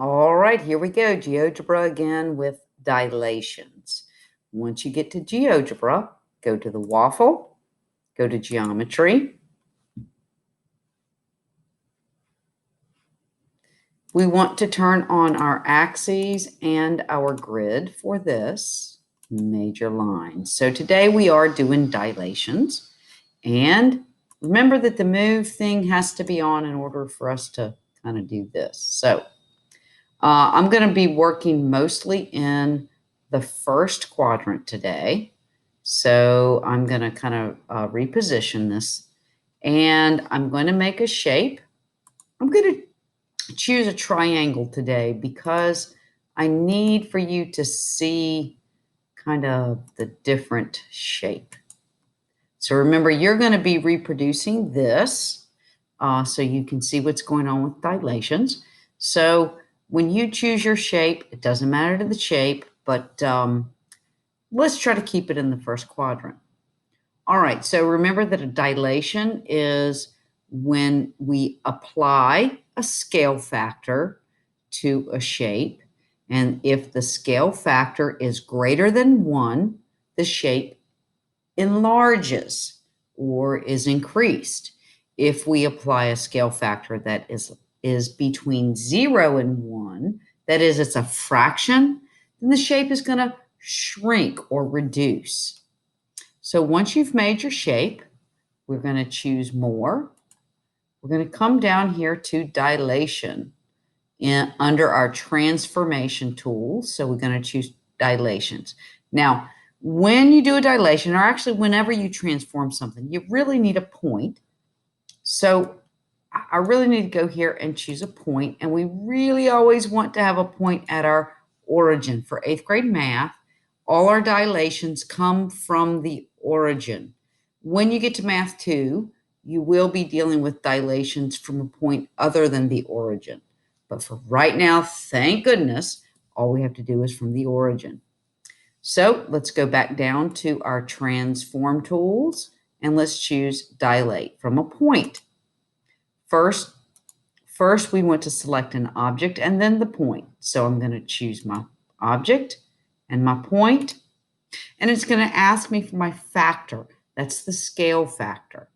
All right, here we go. Geogebra again with dilations. Once you get to Geogebra, go to the waffle, go to geometry. We want to turn on our axes and our grid for this major line. So today we are doing dilations. And remember that the move thing has to be on in order for us to kind of do this. So I'm going to be working mostly in the first quadrant today. So I'm going to kind of reposition this, and I'm going to make a shape. I'm going to choose a triangle today because I need for you to see kind of the different shape. So remember, you're going to be reproducing this so you can see what's going on with dilations. So when you choose your shape, it doesn't matter to the shape, but let's try to keep it in the first quadrant. All right, so remember that a dilation is when we apply a scale factor to a shape. And if the scale factor is greater than 1, the shape enlarges or is increased. If we apply a scale factor that is between 0 and 1, that is, it's a fraction, then the shape is going to shrink or reduce. So once you've made your shape, we're going to choose more. We're going to come down here to dilation under our transformation tool. So we're going to choose dilations. Now, when you do a dilation, or actually whenever you transform something, you really need a point. So I really need to go here and choose a point, and we really always want to have a point at our origin. For 8th grade math, all our dilations come from the origin. When you get to math 2, you will be dealing with dilations from a point other than the origin. But for right now, thank goodness, all we have to do is from the origin. So let's go back down to our transform tools, and let's choose dilate from a point. First, we want to select an object and then the point. So I'm going to choose my object and my point, and it's going to ask me for my factor. That's the scale factor.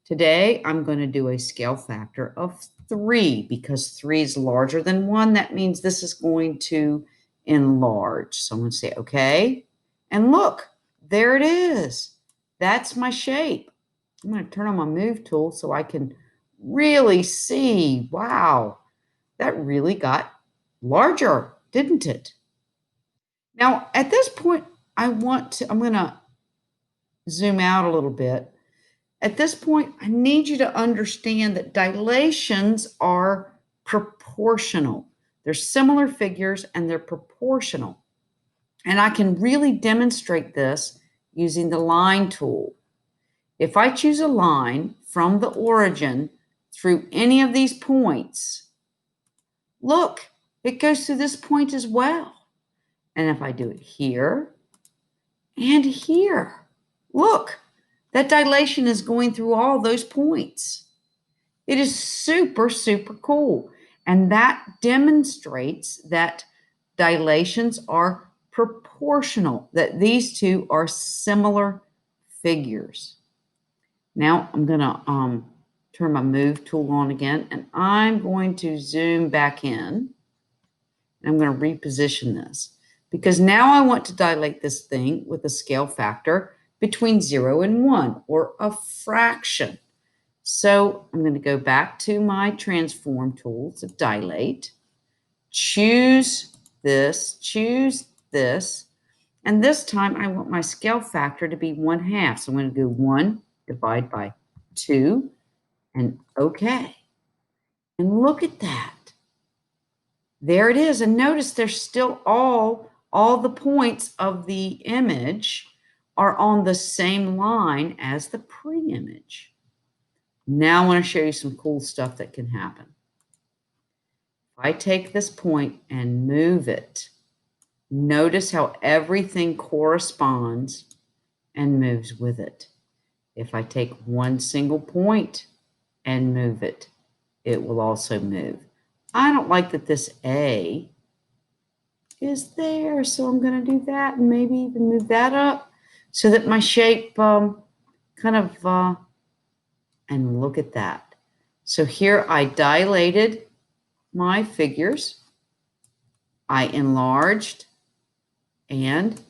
Today, I'm going to do a scale factor of 3 because 3 is larger than 1. That means this is going to enlarge. So I'm going to say, okay. And look, there it is. That's my shape. I'm going to turn on my move tool so I can really see, wow, that really got larger, didn't it? Now, at this point, I'm going to zoom out a little bit. At this point, I need you to understand that dilations are proportional. They're similar figures and they're proportional. And I can really demonstrate this using the line tool. If I choose a line from the origin through any of these points, look, it goes through this point as well. And if I do it here and here, look, that dilation is going through all those points. It is super, super cool. And that demonstrates that dilations are proportional, that these two are similar figures. Now I'm going to turn my move tool on again, and I'm going to zoom back in. And I'm going to reposition this because now I want to dilate this thing with a scale factor between 0 and 1, or a fraction. So I'm going to go back to my transform tool to dilate, choose this, and this time I want my scale factor to be 1/2. So I'm going to do 1 divide by 2, and okay. And look at that. There it is. And notice there's still all the points of the image are on the same line as the pre-image. Now I want to show you some cool stuff that can happen. If I take this point and move it, notice how everything corresponds and moves with it. If I take one single point and move it, it will also move. I don't like that this A is there, so I'm going to do that and maybe even move that up so that my shape kind of, and look at that. So here I dilated my figures, I enlarged, and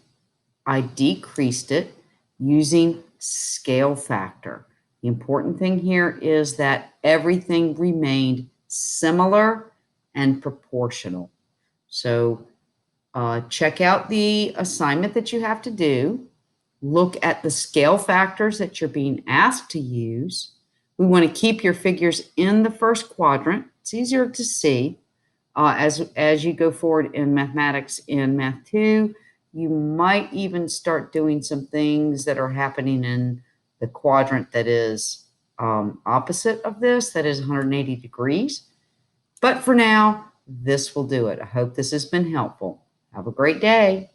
I decreased it using scale factor. The important thing here is that everything remained similar and proportional. So check out the assignment that you have to do. Look at the scale factors that you're being asked to use. We want to keep your figures in the first quadrant. It's easier to see. As you go forward in mathematics in Math 2, you might even start doing some things that are happening in the quadrant that is opposite of this, that is 180 degrees. But for now, this will do it. I hope this has been helpful. Have a great day.